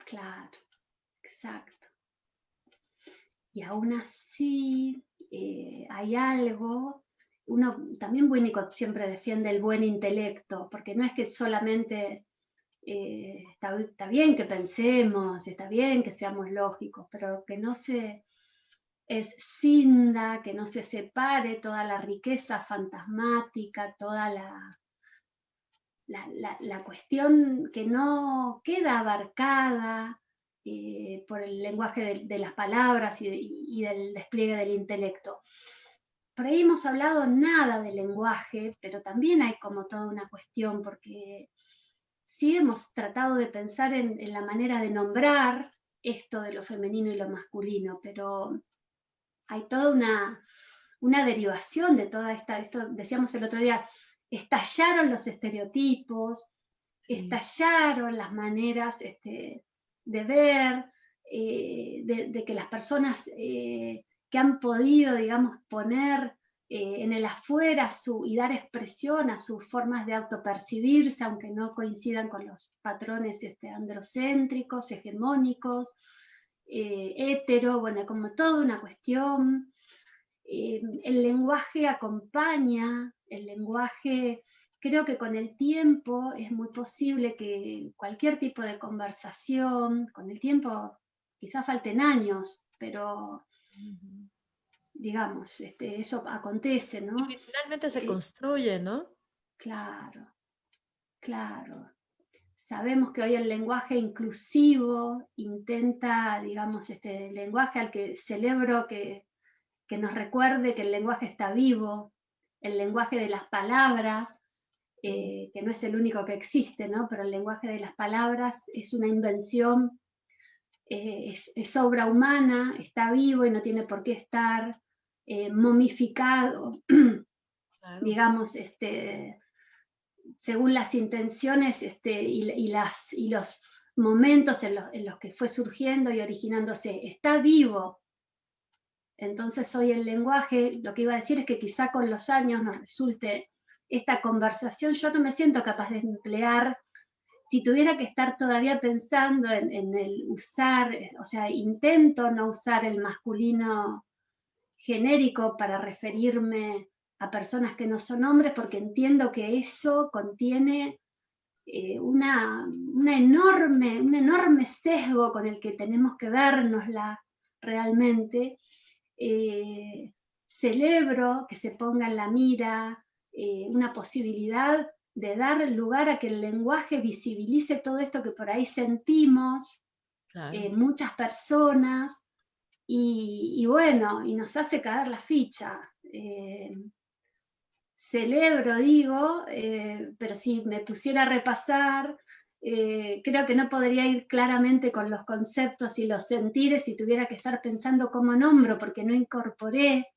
Claro, exacto. Y aún así, hay algo, uno también Winnicott siempre defiende el buen intelecto, porque no es que solamente está bien que pensemos, está bien que seamos lógicos, pero que no se escinda, que no se separe toda la riqueza fantasmática, toda la cuestión que no queda abarcada por el lenguaje de las palabras y del despliegue del intelecto. Por ahí hemos hablado nada de lenguaje, pero también hay como toda una cuestión, porque sí hemos tratado de pensar en la manera de nombrar esto de lo femenino y lo masculino, pero hay toda una derivación de toda esto decíamos el otro día, estallaron los estereotipos, Sí. estallaron las maneras de ver, de que las personas que han podido, digamos, poner en el afuera y dar expresión a sus formas de autopercibirse, aunque no coincidan con los patrones androcéntricos, hegemónicos, hetero, bueno, como toda una cuestión. El lenguaje acompaña, el lenguaje, creo que con el tiempo es muy posible que cualquier tipo de conversación, con el tiempo quizás falten años, pero Ujú. digamos, eso acontece, Y ¿no? finalmente se Eh, construye, ¿no? claro, claro. Sabemos que hoy el lenguaje inclusivo intenta, digamos, el lenguaje al que celebro que nos recuerde que el lenguaje está vivo, el lenguaje de las palabras, que no es el único que existe, ¿no? Pero el lenguaje de las palabras es una invención, es obra humana, está vivo y no tiene por qué estar momificado, Claro. digamos, según las intenciones y los momentos en los que fue surgiendo y originándose. Está vivo. Entonces hoy el lenguaje, lo que iba a decir es que quizá con los años nos resulte esta conversación, yo no me siento capaz de emplear, si tuviera que estar todavía pensando en el usar, o sea, intento no usar el masculino genérico para referirme a personas que no son hombres, porque entiendo que eso contiene un enorme sesgo con el que tenemos que vernosla realmente. Celebro que se ponga en la mira una posibilidad de dar lugar a que el lenguaje visibilice todo esto que por ahí sentimos Claro. muchas personas y bueno, y nos hace caer la ficha. Celebro, digo, pero si me pusiera a repasar, creo que no podría ir claramente con los conceptos y los sentires si tuviera que estar pensando cómo nombro, porque no incorporé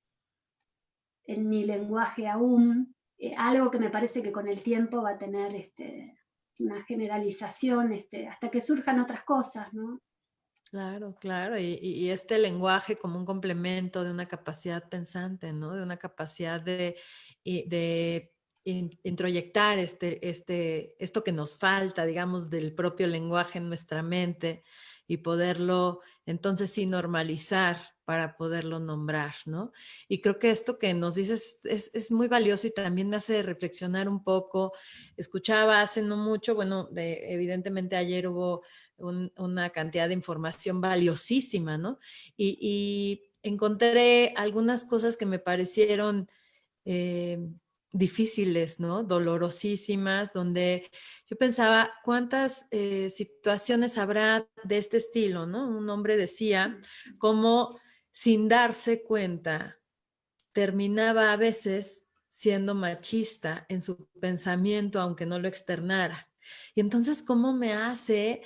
en mi lenguaje aún algo que me parece que con el tiempo va a tener una generalización hasta que surjan otras cosas, ¿no? Claro, claro, y este lenguaje como un complemento de una capacidad pensante, ¿no? De una capacidad de introyectar esto que nos falta, digamos, del propio lenguaje en nuestra mente y poderlo entonces sí normalizar para poderlo nombrar, ¿no? Y creo que esto que nos dices es muy valioso y también me hace reflexionar un poco. Escuchaba hace no mucho, bueno, evidentemente ayer hubo una cantidad de información valiosísima, ¿no? Y encontré algunas cosas que me parecieron eh, difíciles, ¿no? Dolorosísimas, donde yo pensaba, ¿cuántas situaciones habrá de este estilo, ¿no? Un hombre decía, como sin darse cuenta, terminaba a veces siendo machista en su pensamiento, aunque no lo externara. Y entonces, ¿cómo me hace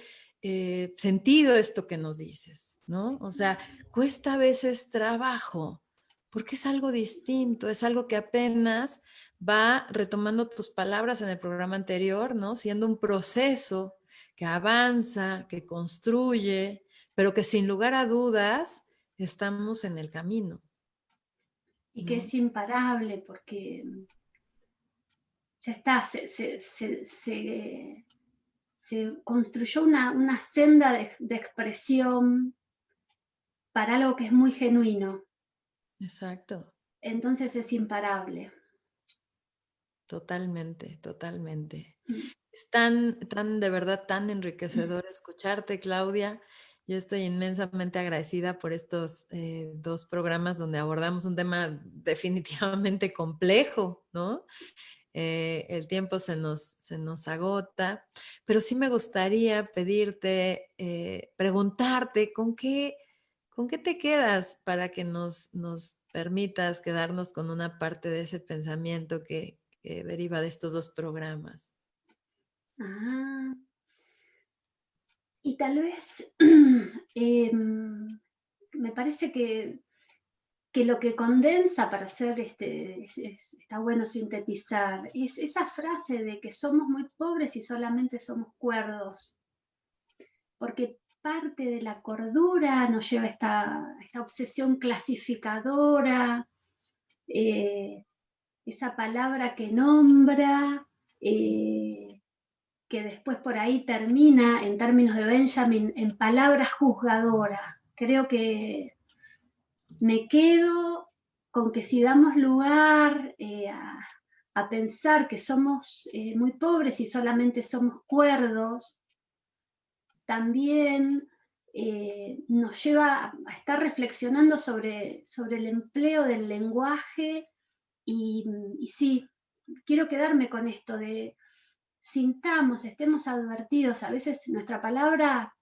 sentido esto que nos dices? ¿No? O sea, cuesta a veces trabajo, porque es algo distinto, es algo que apenas va retomando tus palabras en el programa anterior, ¿no? Siendo un proceso que avanza, que construye, pero que sin lugar a dudas estamos en el camino. y que es imparable porque ya está, se construyó una senda de expresión para algo que es muy genuino. Exacto. Entonces es imparable. Totalmente, totalmente. Mm. Es tan, de verdad, tan enriquecedor escucharte, Claudia. Yo estoy inmensamente agradecida por estos 2 programas donde abordamos un tema definitivamente complejo, ¿no? El tiempo se nos agota, pero sí me gustaría pedirte, preguntarte, con qué te quedas para que nos permitas quedarnos con una parte de ese pensamiento que deriva de estos 2 programas? Ah, y tal vez me parece que lo que condensa para hacer está bueno sintetizar, es esa frase de que somos muy pobres y solamente somos cuerdos, porque parte de la cordura nos lleva a esta obsesión clasificadora, eh, esa palabra que nombra, que después por ahí termina, en términos de Benjamin, en palabra juzgadora. Creo que me quedo con que si damos lugar a pensar que somos muy pobres y solamente somos cuerdos, también nos lleva a estar reflexionando sobre el empleo del lenguaje y sí, quiero quedarme con esto de sintamos, estemos advertidos, a veces nuestra palabra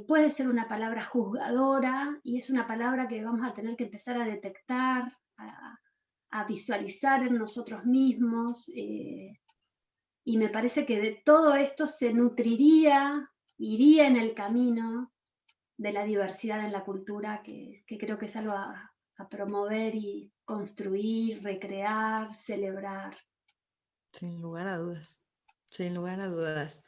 puede ser una palabra juzgadora y es una palabra que vamos a tener que empezar a detectar, a visualizar en nosotros mismos y me parece que de todo esto se nutriría, iría en el camino de la diversidad en la cultura, que creo que es algo a promover y construir, recrear, celebrar. Sin lugar a dudas, sin lugar a dudas.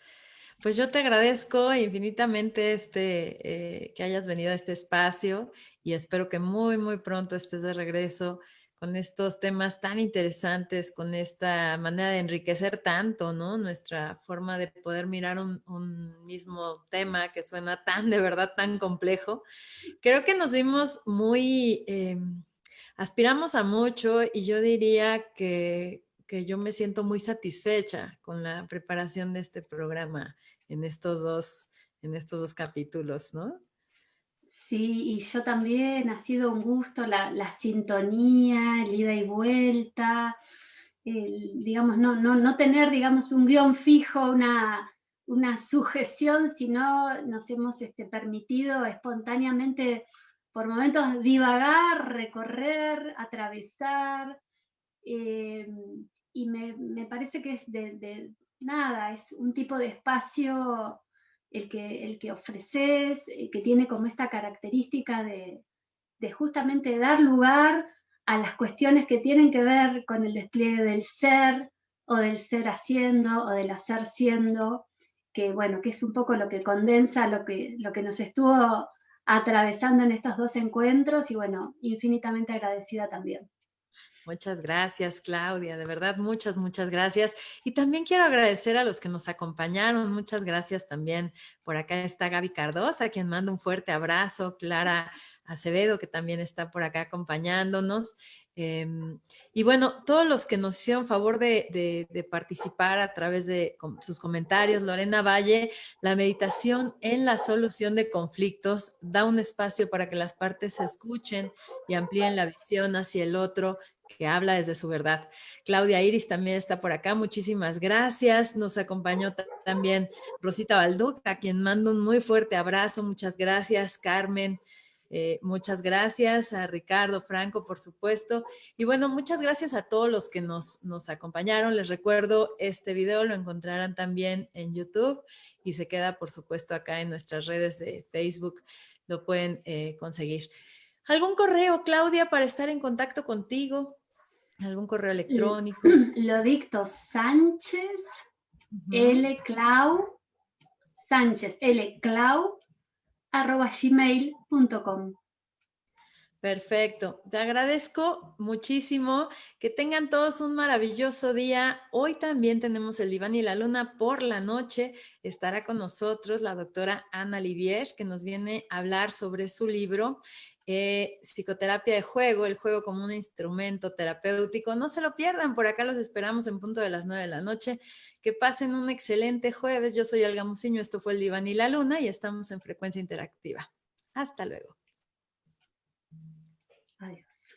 Pues yo te agradezco infinitamente que hayas venido a este espacio y espero que muy, muy pronto estés de regreso con estos temas tan interesantes, con esta manera de enriquecer tanto, ¿no? Nuestra forma de poder mirar un mismo tema que suena tan, de verdad, tan complejo. Creo que nos vimos muy, aspiramos a mucho y yo diría que yo me siento muy satisfecha con la preparación de este programa en estos 2 capítulos, ¿no? Sí, y yo también, ha sido un gusto la sintonía, el ida y vuelta, digamos, no tener, digamos, un guión fijo, una sujeción, sino nos hemos permitido espontáneamente, por momentos, divagar, recorrer, atravesar, eh, y me parece que es nada, es un tipo de espacio el que ofreces, que tiene como esta característica de justamente dar lugar a las cuestiones que tienen que ver con el despliegue del ser o del ser haciendo o del hacer siendo, que bueno, que es un poco lo que condensa lo que nos estuvo atravesando en estos 2 encuentros y bueno, infinitamente agradecida también. Muchas gracias, Claudia, de verdad, muchas, muchas gracias. Y también quiero agradecer a los que nos acompañaron. Muchas gracias también. Por acá está Gaby Cardosa, a quien mando un fuerte abrazo. Clara Acevedo, que también está por acá acompañándonos. Y bueno, todos los que nos hicieron favor de participar a través de sus comentarios. Lorena Valle, la meditación en la solución de conflictos da un espacio para que las partes se escuchen y amplíen la visión hacia el otro que habla desde su verdad. Claudia Iris también está por acá, muchísimas gracias. Nos acompañó también Rosita Balduc, a quien mando un muy fuerte abrazo, muchas gracias. Carmen, muchas gracias. A Ricardo Franco, por supuesto. Y bueno, muchas gracias a todos los que nos acompañaron. Les recuerdo, este video lo encontrarán también en YouTube y se queda, por supuesto, acá en nuestras redes de Facebook. Lo pueden conseguir. ¿Algún correo, Claudia, para estar en contacto contigo? ¿Algún correo electrónico? Lo dicto Sánchez, Uh-huh. Clau, Sánchez, Clau, @gmail.com. Perfecto. Te agradezco muchísimo. Que tengan todos un maravilloso día. Hoy también tenemos el Diván y la Luna por la noche. Estará con nosotros la doctora Ana Livier, que nos viene a hablar sobre su libro, Psicoterapia de Juego, el juego como un instrumento terapéutico. No se lo pierdan, por acá los esperamos en punto de las 9 de la noche. Que pasen un excelente jueves. Yo soy Olga Muciño, esto fue el Diván y la Luna y estamos en Frecuencia Interactiva. Hasta luego. Adiós.